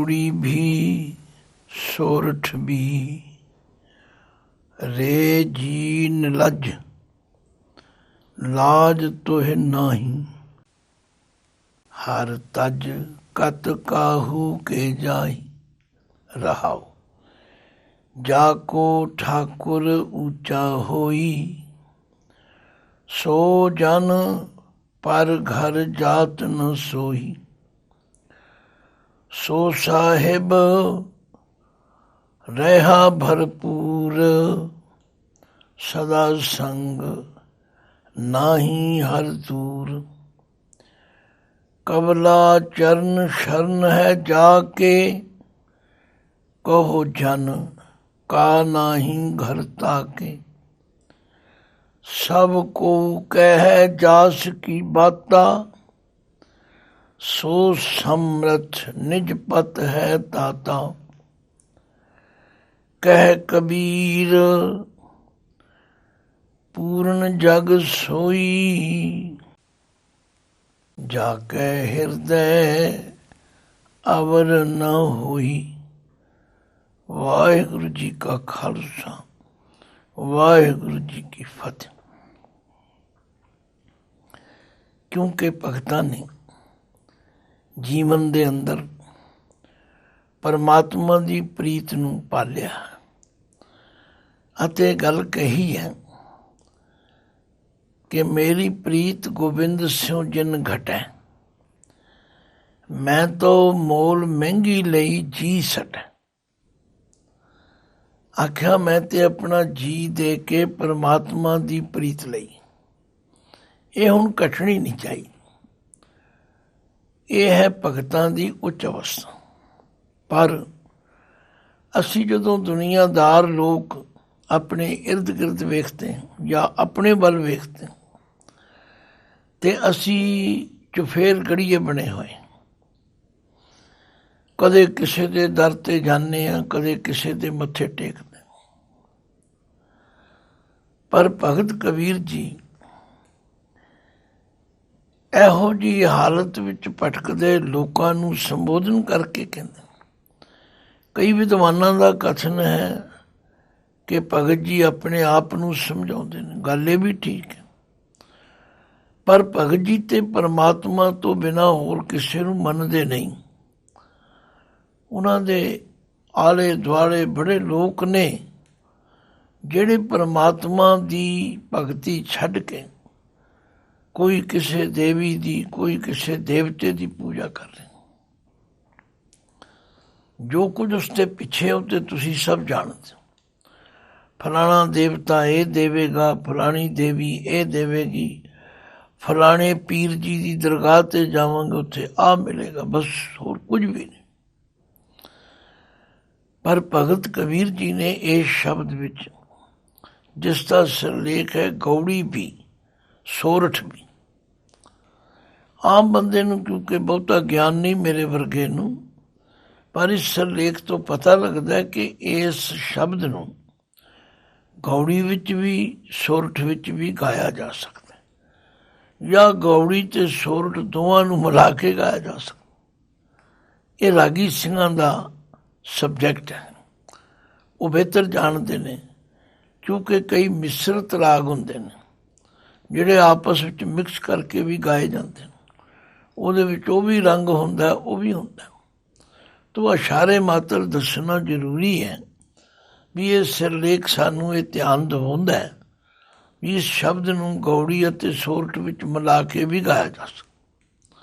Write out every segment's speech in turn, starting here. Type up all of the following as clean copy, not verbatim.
गौड़ी भी सोरठ भी, रे जी निलज लाज तोह नाही। हर तज कत काहू के जाही, रहाओ जाको ठाकुर ऊंचा होई। सो जन पर घर जात न सोही। सो साहिब रहा भरपूर, सदा संग नाही हर दूर। कबला चरण शरण है जाके, कहो जन का नाही घर ताके। सब को कह जास की बाता, सो समर्थ निज पत है ताता। कह कबीर पूर्ण जग सोई, जाके हिरदय अवर न होई। वाहिगुरु जी का खालसा, वाहिगुरु जी की फतेह। क्योंकि भगतां ने ਜੀਵਨ ਦੇ ਅੰਦਰ ਪਰਮਾਤਮਾ ਦੀ ਪ੍ਰੀਤ ਨੂੰ ਪਾਲਿਆ ਅਤੇ ਗੱਲ ਕਹੀ ਹੈ ਕਿ ਮੇਰੀ ਪ੍ਰੀਤ ਗੋਬਿੰਦ ਸਿਉ ਜਿਨ ਘਟੈ, ਮੈਂ ਤੋ ਮੋਲ ਮਹਿੰਗੀ ਲਈ ਜੀ ਸਟੈ। ਆਖਿਆ ਮੈਂ ਤੇ ਆਪਣਾ ਜੀ ਦੇ ਕੇ ਪਰਮਾਤਮਾ ਦੀ ਪ੍ਰੀਤ ਲਈ, ਇਹ ਹੁਣ ਘਟਣੀ ਨਹੀਂ ਚਾਹੀਦੀ। ਇਹ ਹੈ ਭਗਤਾਂ ਦੀ ਉੱਚ ਅਵਸਥਾ। ਪਰ ਅਸੀਂ ਜਦੋਂ ਦੁਨੀਆਦਾਰ ਲੋਕ ਆਪਣੇ ਇਰਦ ਗਿਰਦ ਵੇਖਦੇ ਜਾਂ ਆਪਣੇ ਵੱਲ ਵੇਖਦੇ ਤੇ ਅਸੀਂ ਚੁਫੇਰ ਗੜੀਏ ਬਣੇ ਹੋਏ। ਕਦੇ ਕਿਸੇ ਦੇ ਦਰ ਤੇ ਜਾਂਦੇ ਹਾਂ, ਕਦੇ ਕਿਸੇ ਦੇ ਮੱਥੇ ਟੇਕਦੇ। ਪਰ ਭਗਤ ਕਬੀਰ ਜੀ ਇਹੋ ਜਿਹੀ ਹਾਲਤ ਵਿੱਚ ਭਟਕਦੇ ਲੋਕਾਂ ਨੂੰ ਸੰਬੋਧਨ ਕਰਕੇ ਕਹਿੰਦੇ। ਕਈ ਵਿਦਵਾਨਾਂ ਦਾ ਕਥਨ ਹੈ ਕਿ ਭਗਤ ਜੀ ਆਪਣੇ ਆਪ ਨੂੰ ਸਮਝਾਉਂਦੇ ਨੇ, ਗੱਲ ਇਹ ਵੀ ਠੀਕ ਹੈ। ਪਰ ਭਗਤ ਜੀ ਤੇ ਪਰਮਾਤਮਾ ਤੋਂ ਬਿਨਾਂ ਹੋਰ ਕਿਸੇ ਨੂੰ ਮੰਨਦੇ ਨਹੀਂ। ਉਹਨਾਂ ਦੇ ਆਲੇ ਦੁਆਲੇ ਬੜੇ ਲੋਕ ਨੇ ਜਿਹੜੇ ਪਰਮਾਤਮਾ ਦੀ ਭਗਤੀ ਛੱਡ ਕੇ ਕੋਈ ਕਿਸੇ ਦੇਵੀ ਦੀ, ਕੋਈ ਕਿਸੇ ਦੇਵਤੇ ਦੀ ਪੂਜਾ ਕਰ ਰਹੇ। ਜੋ ਕੁਝ ਉਸ ਦੇ ਪਿੱਛੇ ਉਹ ਤੇ ਤੁਸੀਂ ਸਭ ਜਾਣਦੇ ਹੋ। ਫਲਾਣਾ ਦੇਵਤਾ ਇਹ ਦੇਵੇਗਾ, ਫਲਾਣੀ ਦੇਵੀ ਇਹ ਦੇਵੇਗੀ, ਫਲਾਣੇ ਪੀਰ ਜੀ ਦੀ ਦਰਗਾਹ ਤੇ ਜਾਵਾਂਗੇ ਉੱਥੇ ਆ ਮਿਲੇਗਾ, ਬਸ ਹੋਰ ਕੁਝ ਵੀ ਨਹੀਂ। ਪਰ ਭਗਤ ਕਬੀਰ ਜੀ ਨੇ ਇਸ ਸ਼ਬਦ ਵਿੱਚ, ਜਿਸ ਦਾ ਸਿਰਲੇਖ ਹੈ ਗੌੜੀ ਵੀ ਸੋਰਠ ਵੀ, ਆਮ ਬੰਦੇ ਨੂੰ ਕਿਉਂਕਿ ਬਹੁਤਾ ਗਿਆਨ ਨਹੀਂ ਮੇਰੇ ਵਰਗੇ ਨੂੰ, ਪਰ ਇਸ ਸਿਰਲੇਖ ਤੋਂ ਪਤਾ ਲੱਗਦਾ ਕਿ ਇਸ ਸ਼ਬਦ ਨੂੰ ਗੌੜੀ ਵਿੱਚ ਵੀ ਸੋਰਠ ਵਿੱਚ ਵੀ ਗਾਇਆ ਜਾ ਸਕਦਾ, ਜਾਂ ਗੌੜੀ ਤੇ ਸੋਰਠ ਦੋਵਾਂ ਨੂੰ ਮਿਲਾ ਕੇ ਗਾਇਆ ਜਾ ਸਕਦਾ। ਇਹ ਰਾਗੀ ਸਿੰਘਾਂ ਦਾ ਸਬਜੈਕਟ ਹੈ, ਉਹ ਬਿਹਤਰ ਜਾਣਦੇ ਨੇ। ਕਿਉਂਕਿ ਕਈ ਮਿਸ਼ਰਤ ਰਾਗ ਹੁੰਦੇ ਨੇ ਜਿਹੜੇ ਆਪਸ ਵਿੱਚ ਮਿਕਸ ਕਰਕੇ ਵੀ ਗਾਏ ਜਾਂਦੇ ਨੇ। ਉਹਦੇ ਵਿੱਚ ਉਹ ਵੀ ਰੰਗ ਹੁੰਦਾ, ਉਹ ਵੀ ਹੁੰਦਾ। ਤੋ ਇਸ਼ਾਰੇ ਮਾਤਰ ਦੱਸਣਾ ਜ਼ਰੂਰੀ ਹੈ ਵੀ ਇਹ ਸਿਰਲੇਖ ਸਾਨੂੰ ਇਹ ਧਿਆਨ ਦਿਵਾਉਂਦਾ ਹੈ ਵੀ ਇਸ ਸ਼ਬਦ ਨੂੰ ਗੌੜੀ ਅਤੇ ਸੋਰਠ ਵਿੱਚ ਮਿਲਾ ਕੇ ਵੀ ਗਾਇਆ ਜਾ ਸਕਦਾ।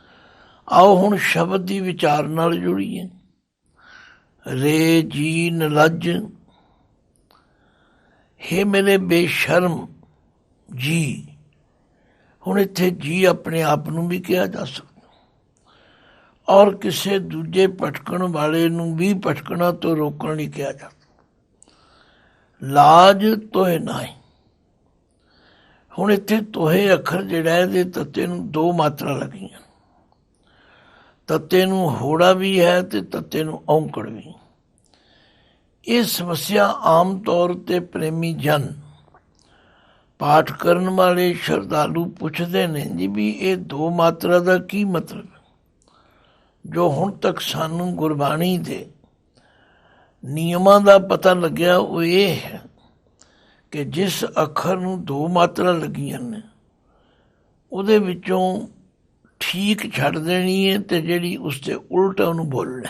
ਆਓ ਹੁਣ ਸ਼ਬਦ ਦੀ ਵਿਚਾਰ ਨਾਲ ਜੁੜੀਏ। ਰੇ ਜੀ ਨਿਲਜ, ਹੇ ਮੇਰੇ ਬੇਸ਼ਰਮ ਜੀ। ਹੁਣ ਇੱਥੇ ਜੀ ਆਪਣੇ ਆਪ ਨੂੰ ਵੀ ਕਿਹਾ ਜਾ ਸਕਦਾ, ਔਰ ਕਿਸੇ ਦੂਜੇ ਭਟਕਣ ਵਾਲੇ ਨੂੰ ਵੀ ਭਟਕਣਾ ਤੋਂ ਰੋਕਣ ਲਈ ਕਿਹਾ ਜਾਂਦਾ। ਲਾਜ ਤੋਹੇ ਨਾਹੀਂ। ਹੁਣ ਇੱਥੇ ਤੋਹੇ ਅੱਖਰ ਜਿਹੜਾ ਇਹਦੇ ਤੱਤੇ ਨੂੰ ਦੋ ਮਾਤਰਾ ਲੱਗੀਆਂ। ਤੱਤੇ ਨੂੰ ਹੋੜਾ ਵੀ ਹੈ ਤੇ ਤੱਤੇ ਨੂੰ ਔਂਕੜ ਵੀ। ਇਹ ਸਮੱਸਿਆ ਆਮ ਤੌਰ 'ਤੇ ਪ੍ਰੇਮੀ ਜਨ, ਪਾਠ ਕਰਨ ਵਾਲੇ ਸ਼ਰਧਾਲੂ ਪੁੱਛਦੇ ਨੇ ਜੀ ਵੀ ਇਹ ਦੋ ਮਾਤਰਾ ਦਾ ਕੀ ਮਤਲਬ ਹੈ। ਜੋ ਹੁਣ ਤੱਕ ਸਾਨੂੰ ਗੁਰਬਾਣੀ ਦੇ ਨਿਯਮਾਂ ਦਾ ਪਤਾ ਲੱਗਿਆ ਉਹ ਇਹ ਹੈ ਕਿ ਜਿਸ ਅੱਖਰ ਨੂੰ 2 ਮਾਤਰਾ ਲੱਗੀਆਂ ਨੇ ਉਹਦੇ ਵਿੱਚੋਂ ਠੀਕ ਛੱਡ ਦੇਣੀ ਹੈ ਤੇ ਜਿਹੜੀ ਉਸ ਦੇ ਉਲਟ ਉਹਨੂੰ ਬੋਲਣਾ।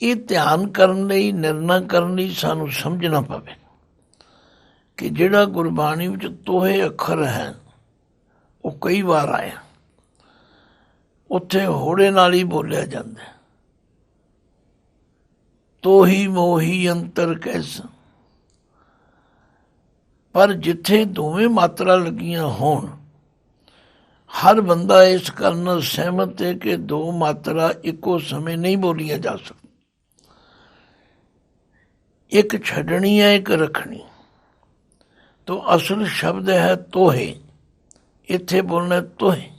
ਇਹ ਧਿਆਨ ਕਰਨ ਲਈ, ਨਿਰਣਾ ਕਰਨ ਲਈ ਸਾਨੂੰ ਸਮਝਣਾ ਪਵੇ ਕਿ ਜਿਹੜਾ ਗੁਰਬਾਣੀ ਵਿੱਚ ਤੋਹੇ ਅੱਖਰ ਹੈ ਉਹ ਕਈ ਵਾਰ ਆਇਆ, ਉੱਥੇ ਹੋੜੇ ਨਾਲ ਹੀ ਬੋਲਿਆ ਜਾਂਦਾ। ਤੋਹੀ ਮੋਹੀ ਅੰਤਰ ਕੈਸਾ, ਪਰ ਜਿੱਥੇ ਦੋਵੇਂ ਮਾਤਰਾ ਲੱਗੀਆਂ ਹੋਣ, ਹਰ ਬੰਦਾ ਇਸ ਗੱਲ ਨਾਲ ਸਹਿਮਤ ਹੈ ਕਿ 2 ਮਾਤਰਾ ਇੱਕੋ ਸਮੇਂ ਨਹੀਂ ਬੋਲੀਆਂ ਜਾ ਸਕਦੀਆਂ। ਇੱਕ ਛੱਡਣੀ ਹੈ, ਇੱਕ ਰੱਖਣੀ। ਤੋ ਅਸਲ ਸ਼ਬਦ ਹੈ ਤੋਹੇ, ਇੱਥੇ ਬੋਲਣਾ ਤੋਹੇ।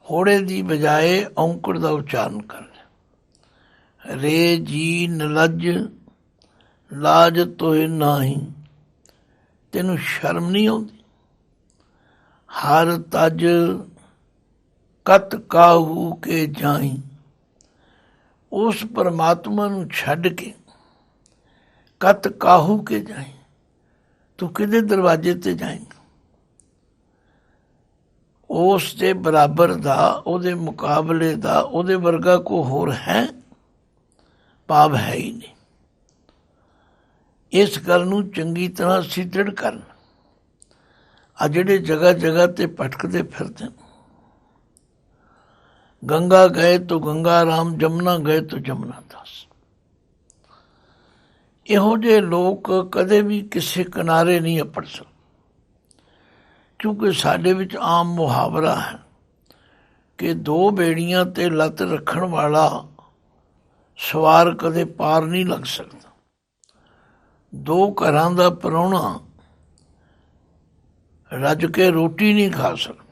ਹੋੜੇ ਦੀ ਬਜਾਏ ਔਂਕੜ ਦਾ ਉਚਾਰਨ ਕਰਨਾ। ਰੇ ਜੀ ਨਲਜ ਲਾਜ ਤੋਹੇ ਨਾਹੀ, ਤੈਨੂੰ ਸ਼ਰਮ ਨਹੀਂ ਆਉਂਦੀ। ਹਰ ਤਜ ਕਤ ਕਾਹੂ ਕੇ ਜਾਈ, ਉਸ ਪਰਮਾਤਮਾ ਨੂੰ ਛੱਡ ਕੇ ਕਤ ਕਾਹੂ ਕੇ ਜਾਈ, ਤੂੰ ਕਿਹਦੇ ਦਰਵਾਜ਼ੇ ਤੇ ਜਾਏਂਗਾ? ਉਸ ਦੇ ਬਰਾਬਰ ਦਾ, ਉਹਦੇ ਮੁਕਾਬਲੇ ਦਾ, ਉਹਦੇ ਵਰਗਾ ਕੋਈ ਹੋਰ ਹੈ? ਭਾਵ ਹੈ ਹੀ ਨਹੀਂ। ਇਸ ਗੱਲ ਨੂੰ ਚੰਗੀ ਤਰ੍ਹਾਂ ਸਿੱਧੜ ਕਰਨ। ਆ ਜਿਹੜੇ ਜਗ੍ਹਾ ਜਗ੍ਹਾ ਤੇ ਭਟਕਦੇ ਫਿਰਦੇ, ਗੰਗਾ ਗਏ ਤੋ ਗੰਗਾ ਰਾਮ, ਜਮਨਾ ਗਏ ਤੋ ਜਮਨਾ ਦਾਸ, ਇਹੋ ਜਿਹੇ ਲੋਕ ਕਦੇ ਵੀ ਕਿਸੇ ਕਿਨਾਰੇ ਨਹੀਂ ਅਪੜ ਸਕਦੇ। ਕਿਉਂਕਿ ਸਾਡੇ ਵਿੱਚ ਆਮ ਮੁਹਾਵਰਾ ਹੈ ਕਿ 2 ਬੇੜੀਆਂ ਤੇ ਲੱਤ ਰੱਖਣ ਵਾਲਾ ਸਵਾਰ ਕਦੇ ਪਾਰ ਨਹੀਂ ਲੱਗ ਸਕਦਾ। 2 ਘਰਾਂ ਦਾ ਪ੍ਰਾਹੁਣਾ ਰੱਜ ਕੇ ਰੋਟੀ ਨਹੀਂ ਖਾ ਸਕਦਾ।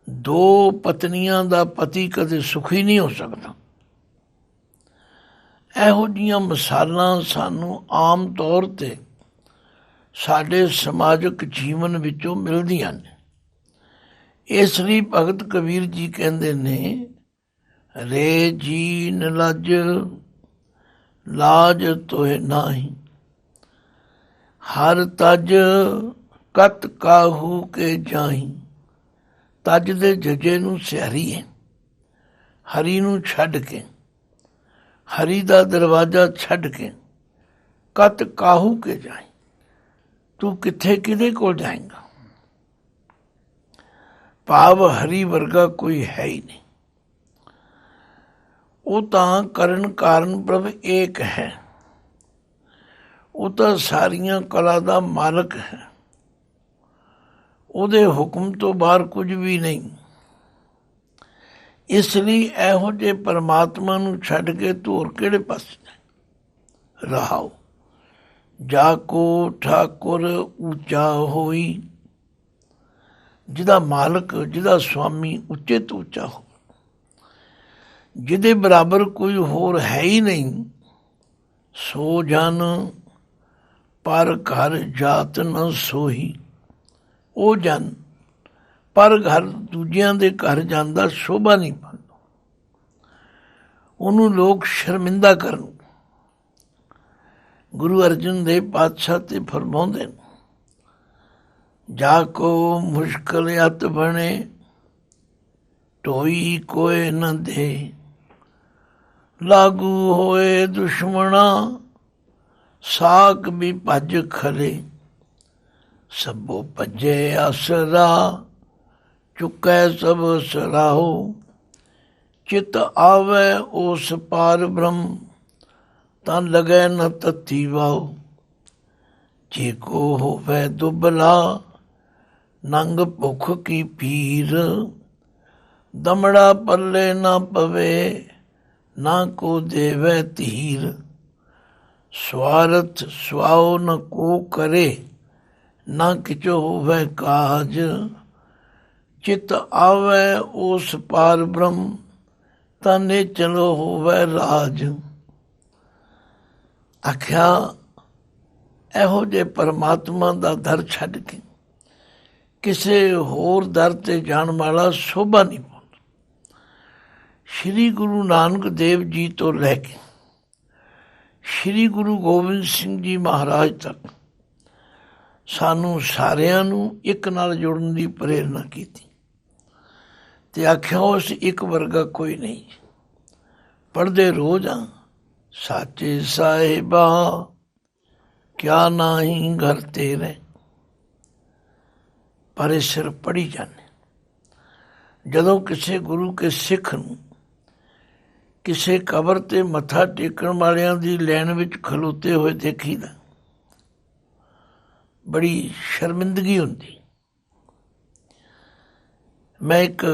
2 ਪਤਨੀਆਂ ਦਾ ਪਤੀ ਕਦੇ ਸੁਖੀ ਨਹੀਂ ਹੋ ਸਕਦਾ। ਇਹੋ ਜਿਹੀਆਂ ਮਿਸਾਲਾਂ ਸਾਨੂੰ ਆਮ ਤੌਰ 'ਤੇ ਸਾਡੇ ਸਮਾਜਿਕ ਜੀਵਨ ਵਿੱਚੋਂ ਮਿਲਦੀਆਂ ਨੇ। ਇਸ ਲਈ ਭਗਤ ਕਬੀਰ ਜੀ ਕਹਿੰਦੇ ਨੇ, ਰੇ ਜੀ ਨਲਜ ਲਾਜ ਤੋਹੇ ਨਾਹੀ, ਹਰ ਤਜ ਕਤ ਕਾਹੂ ਕੇ ਜਾਈ। ਤਜ ਦੇ ਜਜੇ ਨੂੰ ਸਿਆਰੀ ਹੈ, ਹਰੀ ਨੂੰ ਛੱਡ ਕੇ, ਹਰੀ ਦਾ ਦਰਵਾਜ਼ਾ ਛੱਡ ਕੇ ਕਤ ਕਾਹੂ ਕੇ ਜਾਈ, ਤੂੰ ਕਿੱਥੇ ਕਿਹਦੇ ਕੋਲ ਜਾਏਂਗਾ? ਭਾਵ ਹਰੀ ਵਰਗਾ ਕੋਈ ਹੈ ਹੀ ਨਹੀਂ। ਉਹ ਤਾਂ ਕਰਨ ਕਾਰਨ ਪ੍ਰਭ ਏਕ ਹੈ, ਉਹ ਤਾਂ ਸਾਰੀਆਂ ਕਲਾ ਦਾ ਮਾਲਕ ਹੈ। ਉਹਦੇ ਹੁਕਮ ਤੋਂ ਬਾਹਰ ਕੁਝ ਵੀ ਨਹੀਂ। ਇਸ ਲਈ ਇਹੋ ਜਿਹੇ ਪਰਮਾਤਮਾ ਨੂੰ ਛੱਡ ਕੇ ਤੂੰ ਹੋਰ ਕਿਹੜੇ ਪਾਸੇ ਰਹਾਓ। ਜਾ ਕੋ ਠਾਕੁਰ ਉੱਚਾ ਹੋਈ, ਜਿਹਦਾ ਮਾਲਕ, ਜਿਹਦਾ ਸੁਆਮੀ ਉੱਚੇ ਤੋਂ ਉੱਚਾ ਹੋ, ਜਿਹਦੇ ਬਰਾਬਰ ਕੋਈ ਹੋਰ ਹੈ ਹੀ ਨਹੀਂ। ਸੋ ਜਨ ਪਰ ਘਰ ਜਾਤ ਨ ਸੋਹੀ, ਉਹ ਜਨ ਪਰ ਘਰ ਦੂਜਿਆਂ ਦੇ ਘਰ ਜਾਂਦਾ ਸ਼ੋਭਾ ਨਹੀਂ ਪਾਉਂਦਾ, ਉਹਨੂੰ ਲੋਕ ਸ਼ਰਮਿੰਦਾ ਕਰਨ। ਗੁਰੂ ਅਰਜਨ ਦੇਵ ਪਾਤਸ਼ਾਹ ਤੇ ਫਰਮਾਉਂਦੇ ਨੇ, ਜਾ ਕੋ ਮੁਸ਼ਕਲ ਅਤ ਬਣੇ ਢੋਈ ਕੋਏ ਨ ਦੇ, ਲਾਗੂ ਹੋਏ ਦੁਸ਼ਮਣਾ ਸਾਕ ਵੀ ਭੱਜ ਖਲੇ, ਸਭੋ ਭੱਜੇ ਆਸਰਾ ਚੁੱਕੈ ਸਭ ਸਰਾਹੋ, ਚਿਤ ਆਵੈ ਉਸ ਪਾਰ ਬ੍ਰਹਮ ਤਾਂ ਲਗੈ ਨ ਤਤੀ ਵਾਓ, ਜੇ ਕੋ ਹੋਵੈ ਦੁਬਲਾ ਨੰਗ ਭੁੱਖ ਕੀ ਪੀਰ, ਦਮੜਾ ਪੱਲੇ ਨਾ ਪਵੇ ਨਾ ਕੋ ਦੇਵੈ ਧੀਰ, ਸਵਾਰਥ ਸੁਆਓ ਨ ਕੋ ਕਰੇ ਨਾ ਕਿਚੋ ਹੋਵੈ ਕਾਜ, ਚਿਤ ਆਵੈ ਉਸ ਪਾਰ ਬ੍ਰਹਮ ਤਾਂ ਚਲੋ ਹੋਵੈ ਰਾਜ। ਆਖਿਆ ਇਹੋ ਜਿਹੇ ਪਰਮਾਤਮਾ ਦਾ ਦਰ ਛੱਡ ਕੇ ਕਿਸੇ ਹੋਰ ਦਰ ਤੇ ਜਾਣ ਵਾਲਾ ਸ਼ੋਭਾ ਨਹੀਂ ਪਾਉਂਦਾ। ਸ਼੍ਰੀ ਗੁਰੂ ਨਾਨਕ ਦੇਵ ਜੀ ਤੋਂ ਲੈ ਕੇ ਸ਼੍ਰੀ ਗੁਰੂ ਗੋਬਿੰਦ ਸਿੰਘ ਜੀ ਮਹਾਰਾਜ ਤੱਕ ਸਾਨੂੰ ਸਾਰਿਆਂ ਨੂੰ ਇੱਕ ਨਾਲ ਜੁੜਨ ਦੀ ਪ੍ਰੇਰਨਾ ਕੀਤੀ ਤੇ ਆਖਿਆ ਉਸ ਇੱਕ ਵਰਗਾ ਕੋਈ ਨਹੀਂ। ਪੜ੍ਹਦੇ ਰੋਜ਼ ਆ ਸਾਚੇ ਸਾਹਿਬਾ ਕਿਆ ਨਾਹੀਂ ਘਰ ਤੇਰੇ, ਪਰ ਇਹ ਸਿਰਫ ਪੜ੍ਹੀ ਜਾਂਦੇ। ਜਦੋਂ ਕਿਸੇ ਗੁਰੂ ਕੇ ਸਿੱਖ ਨੂੰ ਕਿਸੇ ਕਬਰ ਤੇ ਮੱਥਾ ਟੇਕਣ ਵਾਲਿਆਂ ਦੀ ਲਾਈਨ ਵਿੱਚ ਖਲੋਤੇ ਹੋਏ ਦੇਖੀਦਾ, ਬੜੀ ਸ਼ਰਮਿੰਦਗੀ ਹੁੰਦੀ। ਮੈਂ ਇੱਕ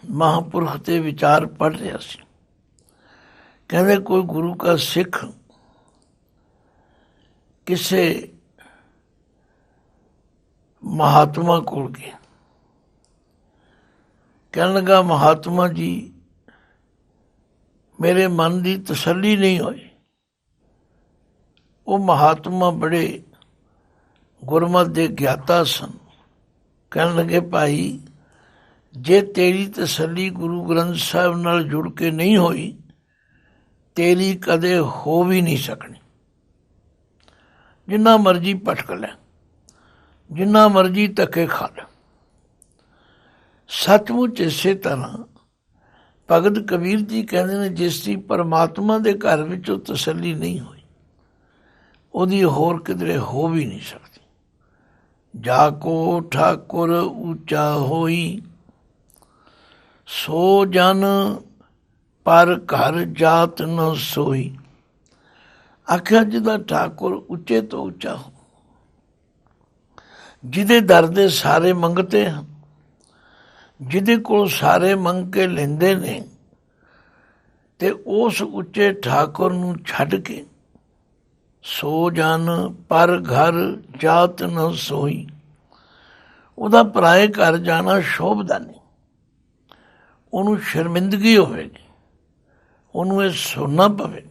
ਮਹਾਂਪੁਰਖ ਤੇ ਵਿਚਾਰ ਪੜ੍ਹ ਰਿਹਾ ਸੀ। ਕਹਿੰਦੇ ਕੋਈ ਗੁਰੂ ਕਾ ਸਿੱਖ ਕਿਸੇ ਮਹਾਤਮਾ ਕੋਲ ਗਿਆ, ਕਹਿਣ ਲੱਗਾ ਮਹਾਤਮਾ ਜੀ ਮੇਰੇ ਮਨ ਦੀ ਤਸੱਲੀ ਨਹੀਂ ਹੋਈ। ਉਹ ਮਹਾਤਮਾ ਬੜੇ ਗੁਰਮਤਿ ਦੇ ਗਿਆਤਾ ਸਨ। ਕਹਿਣ ਲੱਗੇ ਭਾਈ ਜੇ ਤੇਰੀ ਤਸੱਲੀ ਗੁਰੂ ਗ੍ਰੰਥ ਸਾਹਿਬ ਨਾਲ ਜੁੜ ਕੇ ਨਹੀਂ ਹੋਈ, ਤੇਰੀ ਕਦੇ ਹੋ ਵੀ ਨਹੀਂ ਸਕਣੀ। ਜਿੰਨਾ ਮਰਜ਼ੀ ਭਟਕ ਲੈ, ਜਿੰਨਾ ਮਰਜ਼ੀ ਧੱਕੇ ਖਾ ਲੈ। ਸੱਚਮੁੱਚ ਇਸੇ ਤਰ੍ਹਾਂ ਭਗਤ ਕਬੀਰ ਜੀ ਕਹਿੰਦੇ ਨੇ ਜਿਸ ਦੀ ਪਰਮਾਤਮਾ ਦੇ ਘਰ ਵਿੱਚ ਉਹ ਤਸੱਲੀ ਨਹੀਂ ਹੋਈ, ਉਹਦੀ ਹੋਰ ਕਿਧਰੇ ਹੋ ਵੀ ਨਹੀਂ ਸਕਦੀ। ਜਾ ਕੋ ਠਾਕੁਰ ਉੱਚਾ ਹੋਈ, ਸੋ ਜਨ ਪਰ ਘਰ ਜਾਤ ਨ ਸੋਈ। ਆਖਿਆ ਜਿਹਦਾ ਠਾਕੁਰ ਉੱਚੇ ਤੋਂ ਉੱਚਾ ਹੋ, ਜਿਹਦੇ ਦਰ ਦੇ ਸਾਰੇ ਮੰਗਤੇ ਹਨ, ਜਿਹਦੇ ਕੋਲ ਸਾਰੇ ਮੰਗ ਕੇ ਲੈਂਦੇ ਨੇ, ਤੇ ਉਸ ਉੱਚੇ ਠਾਕੁਰ ਨੂੰ ਛੱਡ ਕੇ ਸੋ ਜਨ ਪਰ ਘਰ ਜਾਤ ਨ ਸੋਈ, ਉਹਦਾ ਪਰਾਏ ਘਰ ਜਾਣਾ ਸ਼ੋਭਦਾ ਨਹੀਂ। ਉਹਨੂੰ ਸ਼ਰਮਿੰਦਗੀ ਹੋਵੇਗੀ, ਉਹਨੂੰ ਇਹ ਸੁਣਨਾ ਪਵੇਗਾ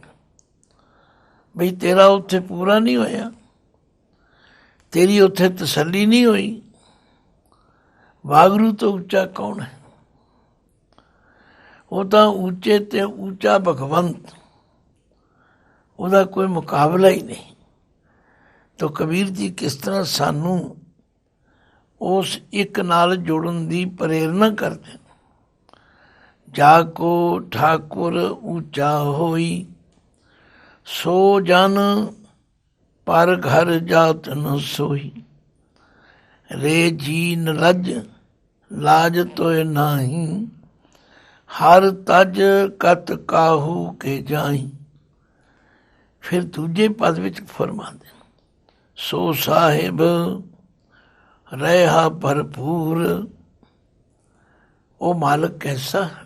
ਬਈ ਤੇਰਾ ਉੱਥੇ ਪੂਰਾ ਨਹੀਂ ਹੋਇਆ, ਤੇਰੀ ਉੱਥੇ ਤਸੱਲੀ ਨਹੀਂ ਹੋਈ। ਵਾਹਿਗੁਰੂ ਤੋਂ ਉੱਚਾ ਕੌਣ ਹੈ? ਉਹ ਤਾਂ ਉੱਚੇ ਤੇ ਉੱਚਾ ਭਗਵੰਤ, ਉਹਦਾ ਕੋਈ ਮੁਕਾਬਲਾ ਹੀ ਨਹੀਂ। ਤਾਂ ਕਬੀਰ ਜੀ ਕਿਸ ਤਰ੍ਹਾਂ ਸਾਨੂੰ ਉਸ ਇੱਕ ਨਾਲ ਜੁੜਨ ਦੀ ਪ੍ਰੇਰਨਾ ਕਰਦੇ। ਜਾ ਕੋ ਠਾਕੁਰ ਉੱਚਾ ਹੋਈ, ਸੋ ਜਨ ਪਰ ਘਰ ਜਾਤ ਨ ਸੋਈ। ਰੇ ਜੀਨ ਰਜ ਲਾਜ ਤੋਏ ਨਾਹੀ, ਹਰ ਤਜ ਕਤ ਕਾਹੂ ਕੇ ਜਾਈ। ਫਿਰ ਦੂਜੇ ਪਦ ਵਿੱਚ ਫਰਮਾਉਂਦੇ ਸੋ ਸਾਹਿਬ ਰਹਿਆ ਭਰਪੂਰ। ਉਹ ਮਾਲਕ ਕੈਸਾ ਹੈ?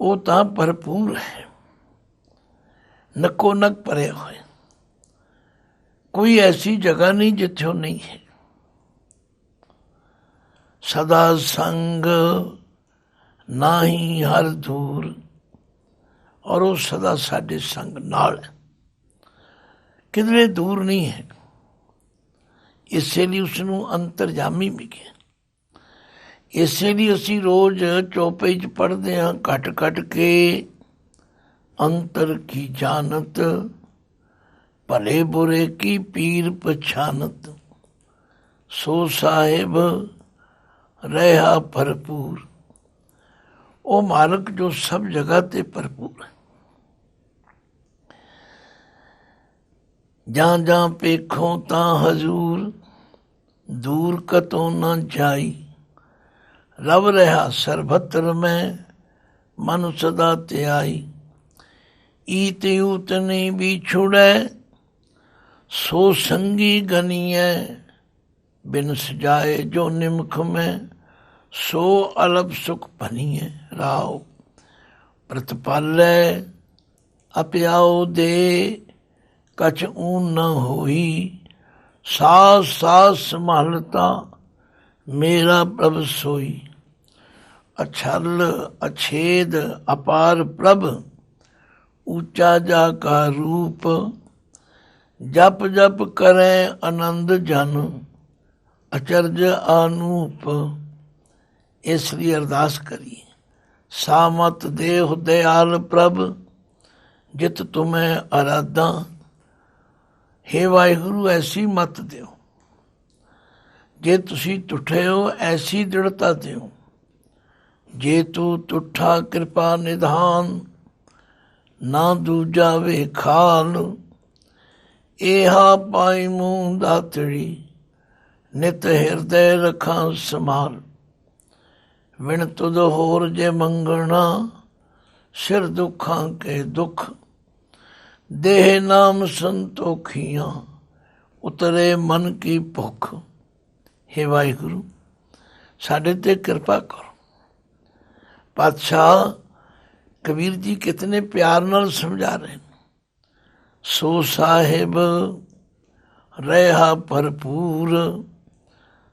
ਉਹ ਤਾਂ ਭਰਪੂਰ ਹੈ, ਨੱਕੋ ਨੱਕ ਭਰਿਆ ਹੋਇਆ। ਕੋਈ ਐਸੀ ਜਗ੍ਹਾ ਨਹੀਂ ਜਿੱਥੇ ਉਹ ਨਹੀਂ ਹੈ। ਸਦਾ ਸੰਗ ਨਾਹੀਂ ਹਰ ਦੂਰ, ਔਰ ਉਹ ਸਦਾ ਸਾਡੇ ਸੰਗ ਨਾਲ ਹੈ, ਕਿਧਰੇ ਦੂਰ ਨਹੀਂ ਹੈ। ਇਸੇ ਲਈ ਉਸਨੂੰ ਅੰਤਰਜਾਮੀ ਮਿਲਿਆ। ਇਸੇ ਲਈ ਅਸੀਂ ਰੋਜ਼ ਚੌਪਈ 'ਚ ਪੜ੍ਹਦੇ ਹਾਂ ਘਟ ਘਟ ਕੇ, ਅੰਤਰ ਕੀ ਜਾਨਤ ਭਲੇ ਬੁਰੇ ਕੀ ਪੀਰ ਪਛਾਨਤ। ਸੋ ਸਾਹਿਬ ਰਹਿਆ ਭਰਪੂਰ। ਉਹ ਮਾਲਕ ਜੋ ਸਭ ਜਗ੍ਹਾ ਤੇ ਭਰਪੂਰ ਹੈ। ਜਾਂ ਜਾਂ ਪੇਖੋ ਤਾਂ ਹਜ਼ੂਰ, ਦੂਰ ਕਤੋਂ ਨਾ ਜਾਈ। ਰਵ ਰਿਹਾ ਸਰਬਤਰ ਮੈਂ, ਮਨ ਸਦਾ ਧਿਆਈ। ਈਤ ਊਤ ਨਹੀਂ ਵਿਛੁੜੈ, ਸੋ ਸੰਗੀ ਗਨੀਐ। ਬਿਨ ਸਜਾਏ ਜੋ ਨਿਮਖ ਮੈਂ, ਸੋ ਅਲਪ ਸੁਖ ਭਨੀਐ। ਰਾਉ ਪ੍ਰਤਪਾਲੈ ਅਪਿਆਉ ਦੇ, ਕਛ ਊਨ ਨ ਹੋਈ। ਸਾਸ ਸਾਸ ਸੰਭਾਲਤਾ, ਮੇਰਾ ਪ੍ਰਭ ਸੋਈ। ਅਛਲ ਅਛੇਦ ਅਪਾਰ ਪ੍ਰਭ, ਉੱਚਾ ਜਾ ਕਾ ਰੂਪ। ਜਪ ਜਪ ਕਰੈ ਆਨੰਦ ਜਨ, ਅਚਰਜ ਆਨੂਪ। ਇਸ ਲਈ ਅਰਦਾਸ ਕਰੀਏ, ਸਾਮਤ ਦੇਹੁ ਦਇਆਲ ਪ੍ਰਭ, ਜਿਤ ਤੁਮੈ ਅਰਾਧਾ। ਹੇ ਵਾਹਿਗੁਰੂ, ਐਸੀ ਮਤ ਦਿਓ, ਜੇ ਤੁਸੀਂ ਟੁੱਟੇ ਹੋ ਐਸੀ ਦ੍ਰਿੜਤਾ ਦਿਓ। ਜੇ ਤੂੰ ਟੁੱਠਾ ਕਿਰਪਾ ਨਿਧਾਨ, ਨਾ ਦੂਜਾ ਵੇਖਾਲ। ਏਹਾ ਪਾਈ ਮੂੰਹ ਦਾਤੜੀ, ਨਿਤ ਹਿਰਦੈ ਰਖਾਂ ਸੰਭਾਲ। ਵਿਣ ਤੁਧ ਹੋਰ ਜੇ ਮੰਗਣਾ, ਸਿਰ ਦੁੱਖਾਂ ਕੇ ਦੁੱਖ। ਦੇਹ ਨਾਮ ਸੰਤੋਖੀਆਂ, ਉਤਰੇ ਮਨ ਕੀ ਭੁੱਖ। ਹੇ ਵਾਹਿਗੁਰੂ, ਸਾਡੇ ਤੇ ਕਿਰਪਾ ਕਰੋ। ਪਾਤਸ਼ਾਹ ਕਬੀਰ ਜੀ ਕਿਤਨੇ ਪਿਆਰ ਨਾਲ ਸਮਝਾ ਰਹੇ ਨੇ। ਸੋ ਸਾਹਿਬ ਰਹਿਆ ਭਰਪੂਰ,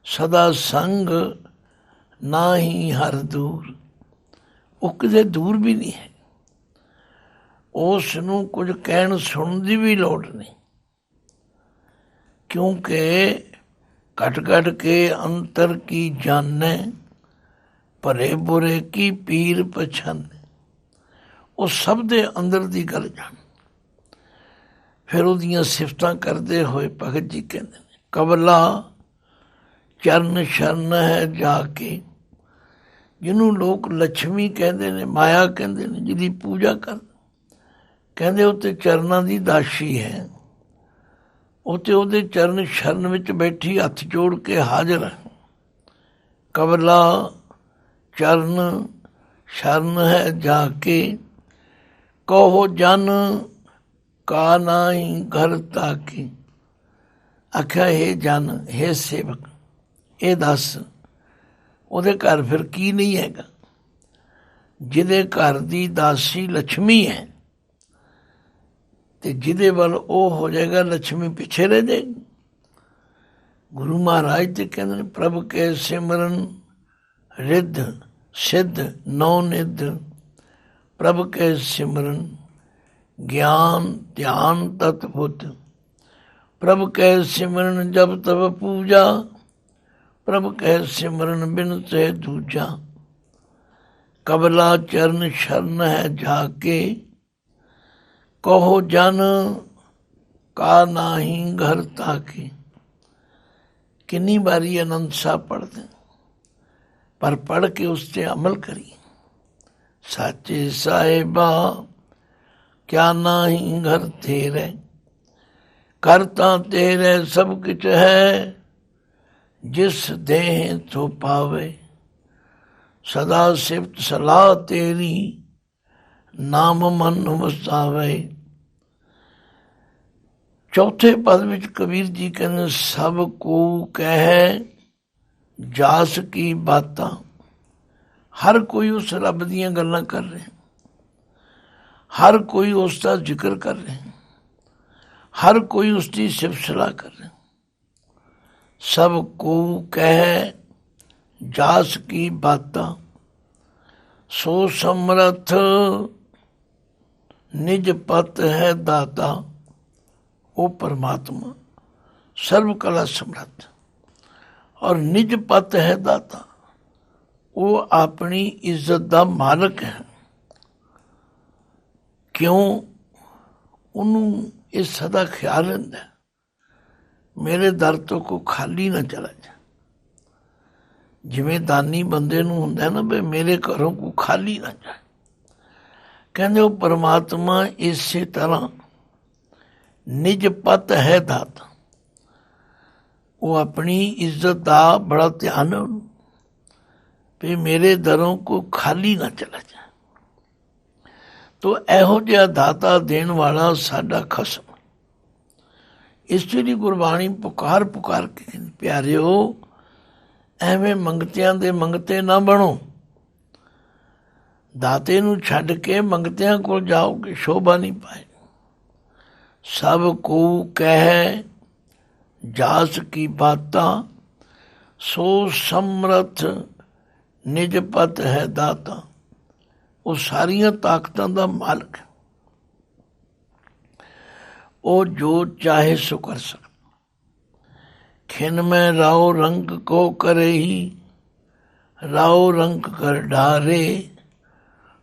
ਸਦਾ ਸੰਗ ਨਾਹੀ ਹਰ ਦੂਰ। ਉਹ ਕਿਤੇ ਦੂਰ ਵੀ ਨਹੀਂ ਹੈ, ਉਸ ਨੂੰ ਕੁਝ ਕਹਿਣ ਸੁਣਨ ਦੀ ਵੀ ਲੋੜ ਨਹੀਂ, ਕਿਉਂਕਿ ਘਟ ਘਟ ਕੇ ਅੰਤਰ ਕੀ ਜਾਣੈ, ਭਲੇ ਬੁਰੇ ਕੀ ਪੀਰ ਪਛਾਨੈ। ਉਹ ਸਭ ਦੇ ਅੰਦਰ ਦੀ ਗੱਲ ਜਾਣ। ਫਿਰ ਉਹਦੀਆਂ ਸਿਫਤਾਂ ਕਰਦੇ ਹੋਏ ਭਗਤ ਜੀ ਕਹਿੰਦੇ ਨੇ, ਕਬਲਾ ਚਰਨ ਸ਼ਰਨ ਹੈ ਜਾ ਕੇ। ਜਿਹਨੂੰ ਲੋਕ ਲక్ష్ਮੀ ਕਹਿੰਦੇ ਨੇ, ਮਾਇਆ ਕਹਿੰਦੇ ਨੇ, ਜਿਹਦੀ ਪੂਜਾ ਕਰ, ਕਹਿੰਦੇ ਉਹ ਤੇ ਚਰਨਾਂ ਦੀ ਦਾਸੀ ਹੈ। ਉਹ ਤੇ ਉਹਦੇ ਚਰਨ ਸ਼ਰਨ ਵਿੱਚ ਬੈਠੀ ਹੱਥ ਜੋੜ ਕੇ ਹਾਜ਼ਰ ਹੈ। ਕਬਲਾ ਚਰਨ ਸ਼ਰਨ ਹੈ ਜਾ ਕੇ, ਕਹੋ ਜਨ ਕਾ ਨਾਹੀ ਘਰ ਤਾਕੀ। ਆਖਿਆ, ਹੇ ਜਨ, ਹੇ ਸੇਵਕ, ਇਹ ਦੱਸ ਉਹਦੇ ਘਰ ਫਿਰ ਕੀ ਨਹੀਂ ਹੈਗਾ। ਜਿਹਦੇ ਘਰ ਦੀ ਦਾਸੀ ਲక్ష్ਮੀ ਹੈ, ਤੇ ਜਿਹਦੇ ਵੱਲ ਉਹ ਹੋ ਜਾਏਗਾ ਲక్ష్ਮੀ ਪਿੱਛੇ ਰਹਿ ਜਾਏਗੀ। ਗੁਰੂ ਮਹਾਰਾਜ ਤੇ ਕਹਿੰਦੇ ਨੇ, ਪ੍ਰਭ ਕੇ ਸਿਮਰਨ ਰਿੱਧ ਸਿੱਧ ਨੌ ਨਿਧ। ਪ੍ਰਭ ਕੇ ਸਿਮਰਨ ਗਿਆਨ ਧਿਆਨ ਤਤ ਬੁੱਧ। ਪ੍ਰਭ ਕੇ ਸਿਮਰਨ ਜਬ ਤਬ ਪੂਜਾ, ਪ੍ਰਭ ਕੇ ਸਿਮਰਨ ਬਿਨ ਤੇ ਦੂਜਾ। ਕਬਲਾ ਚਰਨ ਸ਼ਰਨ ਹੈ ਜਾ ਕੇ, ਕਹੋ ਜਨ ਕਾ ਨਾਹੀ ਘਰ ਤਾਕੇ। ਕਿੰਨੀ ਵਾਰੀ ਆਨੰਦ ਸਾਹਿਬ ਪੜ੍ਹਦੇ, ਪਰ ਪੜ੍ਹ ਕੇ ਉਸ 'ਤੇ ਅਮਲ ਕਰੀਏ। ਸਾਚੇ ਸਾਹਿਬਾ ਕਿਆ ਨਾਹੀ ਘਰ ਤੇਰੇ, ਘਰ ਤਾਂ ਤੇਰੇ ਸਭ ਕੁਛ ਹੈ। ਜਿਸ ਦੇਹ ਤੋਂ ਪਾਵੇ, ਸਦਾ ਸਿਫਤ ਸਲਾਹ ਤੇਰੀ, ਨਾਮ ਮਨ ਵਸਾਵੇ। ਚੌਥੇ ਪਦ ਵਿੱਚ ਕਬੀਰ ਜੀ ਕਹਿੰਦੇ, ਸਭ ਕੋ ਕਹਿ ਜਾਸ ਕੀ ਬਾਤਾਂ। ਹਰ ਕੋਈ ਉਸ ਰੱਬ ਦੀਆਂ ਗੱਲਾਂ ਕਰ ਰਿਹਾ, ਹਰ ਕੋਈ ਉਸ ਦਾ ਜ਼ਿਕਰ ਕਰ ਰਿਹਾ, ਹਰ ਕੋਈ ਉਸ ਦੀ ਸਿਫਤ ਸਲਾਹ ਕਰ ਰਿਹਾ। ਸਭ ਕੋ ਕਹਿ ਜਾਸ ਕੀ ਬਾਤਾਂ, ਸੋ ਸਮਰਥ ਨਿਜ ਪਤ ਹੈ ਦਾਤਾ। ਉਹ ਪਰਮਾਤਮਾ ਸਰਵ ਕਲਾ ਸਮਰੱਥ ਔਰ ਨਿਜ ਪਤ ਹੈ ਦਾਤਾ। ਉਹ ਆਪਣੀ ਇੱਜ਼ਤ ਦਾ ਮਾਲਕ ਹੈ। ਕਿਉਂ? ਉਹਨੂੰ ਇਹ ਸਦਾ ਖਿਆਲ ਰਹਿੰਦਾ, ਮੇਰੇ ਦਰ ਤੋਂ ਕੋਈ ਖਾਲੀ ਨਾ ਚਲਾ ਜਾ। ਜਿਵੇਂ ਦਾਨੀ ਬੰਦੇ ਨੂੰ ਹੁੰਦਾ ਨਾ, ਵੀ ਮੇਰੇ ਘਰੋਂ ਕੋਈ ਖਾਲੀ ਨਾ ਜਾਏ। ਕਹਿੰਦੇ ਉਹ ਪਰਮਾਤਮਾ ਇਸੇ ਤਰ੍ਹਾਂ ਨਿਜ ਪਤ ਹੈ ਦਾਤਾ। ਉਹ ਆਪਣੀ ਇੱਜ਼ਤ ਦਾ ਬੜਾ ਧਿਆਨ ਹੈ ਉਹਨੂੰ, ਵੀ ਮੇਰੇ ਦਰੋਂ ਕੋਈ ਖਾਲੀ ਨਾ ਚਲਾ ਜਾਏ। ਤੋ ਇਹੋ ਜਿਹਾ ਦਾਤਾ ਦੇਣ ਵਾਲਾ ਸਾਡਾ ਖਸਮ। ਇਸ ਲਈ ਗੁਰਬਾਣੀ ਪੁਕਾਰ ਪੁਕਾਰ ਕੇ, ਪਿਆਰਿਓ ਐਵੇਂ ਮੰਗਤਿਆਂ ਦੇ ਮੰਗਤੇ ਨਾ ਬਣੋ। ਦਾਤੇ ਨੂੰ ਛੱਡ ਕੇ ਮੰਗਤਿਆਂ ਕੋਲ ਜਾਓਗੇ, ਸ਼ੋਭਾ ਨਹੀਂ ਪਾਏ। ਸਭ ਕੋ ਕਹਿ ਜਾਸ ਕੀ ਬਾਤਾਂ, ਸੋ ਸਮਰਥ ਨਿਜ ਪਤ ਹੈ ਦਾਤਾ। ਉਹ ਸਾਰੀਆਂ ਤਾਕਤਾਂ ਦਾ ਮਾਲਕ ਹੈ। ਉਹ ਜੋ ਚਾਹੇ ਸੋ ਕਰ ਸਕਦਾ। खिन में राव रंग को करे ही, राव रंग कर ढारे,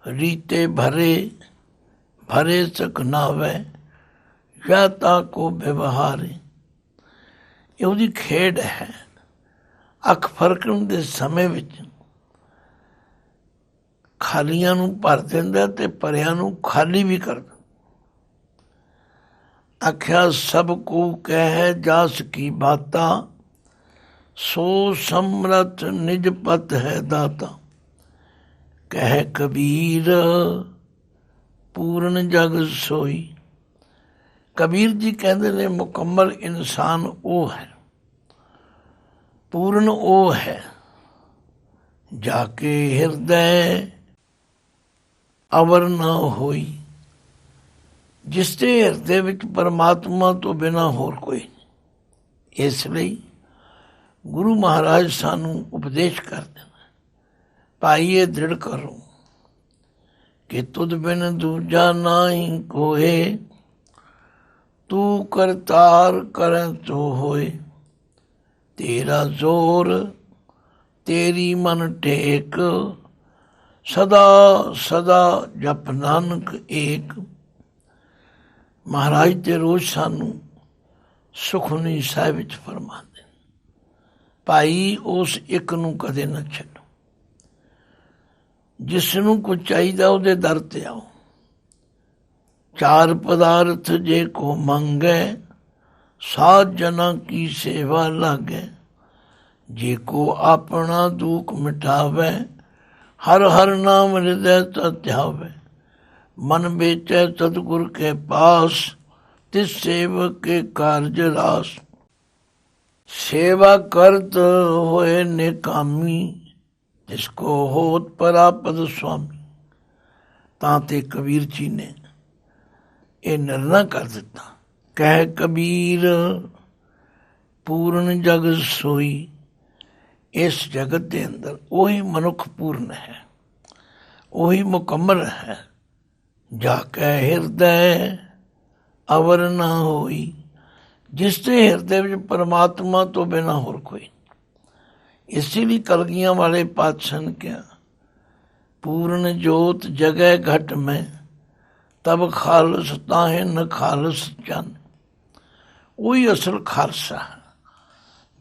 रीते भरे भरे सक नावे, जाता को व्यवहारे। ਇਹ ਉਹਦੀ ਖੇਡ ਹੈ। ਅੱਖ ਫਰਕਣ ਦੇ ਸਮੇਂ ਵਿੱਚ ਖਾਲੀਆਂ ਨੂੰ ਭਰ ਦਿੰਦਾ ਤੇ ਭਰਿਆਂ ਨੂੰ ਖਾਲੀ ਵੀ ਕਰ ਦਿੰਦਾ। ਆਖਿਆ ਸਭ ਕੋ ਕਹਿ ਜਾਸ ਕੀ ਬਾਤਾ, ਸੋ ਸਮਰਥ ਨਿਜ ਪਤ ਹੈ ਦਾਤਾ। ਕਹਿ ਕਬੀਰ ਪੂਰਨ ਜਗ ਸੋਈ। ਕਬੀਰ ਜੀ ਕਹਿੰਦੇ ਨੇ ਮੁਕੰਮਲ ਇਨਸਾਨ ਉਹ ਹੈ, ਪੂਰਨ ਉਹ ਹੈ, ਜਾ ਕੇ ਹਿਰਦੈ ਅਵਰ ਨਾ ਹੋਈ, ਜਿਸ ਦੇ ਹਿਰਦੇ ਵਿੱਚ ਪਰਮਾਤਮਾ ਤੋਂ ਬਿਨਾਂ ਹੋਰ ਕੋਈ ਨਹੀਂ। ਇਸ ਲਈ ਗੁਰੂ ਮਹਾਰਾਜ ਸਾਨੂੰ ਉਪਦੇਸ਼ ਕਰਦੇ ਨੇ, ਭਾਈ ਇਹ ਦ੍ਰਿੜ ਕਰੋ ਕਿ ਤੁਧ ਬਿਨ ਦੂਜਾ ਨਾਹੀ ਕੋਏ, ਤੂੰ ਕਰਤਾਰ ਕਰੈ ਤੋ ਹੋਏ। ਤੇਰਾ ਜ਼ੋਰ ਤੇਰੀ ਮਨ ਟੇਕ, ਸਦਾ ਸਦਾ ਜਪ ਨਾਨਕ ਏਕ। ਮਹਾਰਾਜ ਤੇ ਰੋਜ਼ ਸਾਨੂੰ ਸੁਖਮਨੀ ਸਾਹਿਬ ਵਿੱਚ ਫਰਮਾਉਂਦੇ, ਭਾਈ ਉਸ ਇੱਕ ਨੂੰ ਕਦੇ ਨਾ ਛੱਡੋ। ਜਿਸ ਨੂੰ ਕੁਝ ਚਾਹੀਦਾ ਉਹਦੇ ਦਰ ਤੇ ਆਓ। ਚਾਰ ਪਦਾਰਥ ਜੇ ਕੋ ਮੰਗੈ, ਸਾਧ ਜਨਾਂ ਕੀ ਸੇਵਾ ਲਾਗੈ। ਜੇ ਕੋ ਆਪਣਾ ਦੁੱਖ ਮਿਟਾਵੈ, ਹਰ ਹਰ ਨਾਮ ਹਿਰਦੈ ਤਾ ਧਿਆਵੈ। ਮਨ ਵੇਚੈ ਸਤਿਗੁਰ ਕੇ ਪਾਸ, ਤਿਸ ਸੇਵਕ ਕੇ ਕਾਰਜ ਰਾਸ। ਸੇਵਾ ਕਰਤ ਹੋਏ ਨਿਕਾਮੀ, ਤਿਸ ਕੋ ਹੋਤ ਪਰਾਪਦ ਸੁਆਮੀ। ਤਾਂ ਤੇ ਕਬੀਰ ਜੀ ਨੇ ਇਹ ਨਿਰਣਾ ਕਰ ਦਿੱਤਾ, ਕਹਿ ਕਬੀਰ ਪੂਰਨ ਜਗ ਸੋਈ। ਇਸ ਜਗਤ ਦੇ ਅੰਦਰ ਉਹੀ ਮਨੁੱਖ ਪੂਰਨ ਹੈ, ਉਹੀ ਮੁਕੰਮਲ ਹੈ, ਜਾ ਕੇ ਹਿਰਦੈ ਅਵਰ ਨਾ ਹੋਈ, ਜਿਸ ਦੇ ਹਿਰਦੇ ਵਿੱਚ ਪਰਮਾਤਮਾ ਤੋਂ ਬਿਨਾਂ ਹੋਰ ਕੋਈ। ਇਸੇ ਲਈ ਕਲਗੀਆਂ ਵਾਲੇ ਪਾਤਸ਼ਾਹ ਨੇ ਕਿਹਾ, ਪੂਰਨ ਜੋਤ ਜਗੈ ਘਟ ਮੈਂ, ਤਬ ਖਾਲਸ ਤਾਹੇ ਨ ਖਾਲਸ ਚੰਨ। ਉਹੀ ਅਸਲ ਖਾਲਸਾ ਹੈ,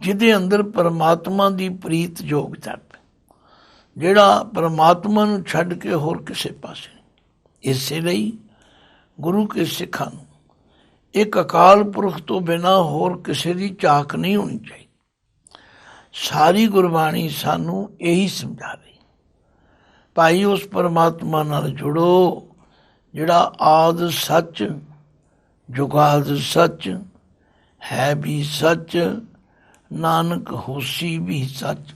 ਜਿਹਦੇ ਅੰਦਰ ਪਰਮਾਤਮਾ ਦੀ ਪ੍ਰੀਤ ਯੋਗਤਾ ਹੈ, ਜਿਹੜਾ ਪਰਮਾਤਮਾ ਨੂੰ ਛੱਡ ਕੇ ਹੋਰ ਕਿਸੇ ਪਾਸੇ ਨਹੀਂ। ਇਸੇ ਲਈ ਗੁਰੂ ਕੇ ਸਿੱਖਾਂ ਨੂੰ ਇੱਕ ਅਕਾਲ ਪੁਰਖ ਤੋਂ ਬਿਨਾਂ ਹੋਰ ਕਿਸੇ ਦੀ ਝਾਕ ਨਹੀਂ ਹੋਣੀ ਚਾਹੀਦੀ। ਸਾਰੀ ਗੁਰਬਾਣੀ ਸਾਨੂੰ ਇਹੀ ਸਮਝਾ ਰਹੀ, ਭਾਈ ਉਸ ਪਰਮਾਤਮਾ ਨਾਲ ਜੁੜੋ ਜਿਹੜਾ ਆਦਿ ਸੱਚ, ਜੁਗਾਦ ਸੱਚ, ਹੈ ਵੀ ਸੱਚ, ਨਾਨਕ ਹੋਸੀ ਵੀ ਸੱਚ।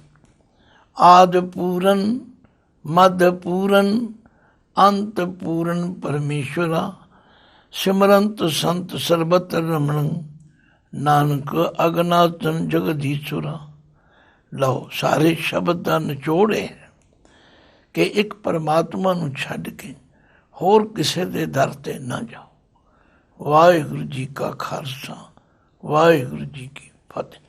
ਆਦ ਪੂਰਨ, ਮਧ ਪੂਰਨ, ਅੰਤ ਪੂਰਨ ਪਰਮੇਸ਼ਵਰਾ। ਸਿਮਰੰਤ ਸੰਤ ਸਰਬਤਰ ਰਮਣ, ਨਾਨਕ ਅਗਨਾਤਨ ਜਗਦੀਸ਼ਵਰਾ। ਲਓ, ਸਾਰੇ ਸ਼ਬਦ ਦਾ ਨਿਚੋੜ ਹੈ ਕਿ ਇੱਕ ਪਰਮਾਤਮਾ ਨੂੰ ਛੱਡ ਕੇ ਹੋਰ ਕਿਸੇ ਦੇ ਦਰ 'ਤੇ ਨਾ ਜਾਓ। ਵਾਹਿਗੁਰੂ ਜੀ ਕਾ ਖਾਲਸਾ, ਵਾਹਿਗੁਰੂ ਜੀ ਕੀ ਫਤਿਹ।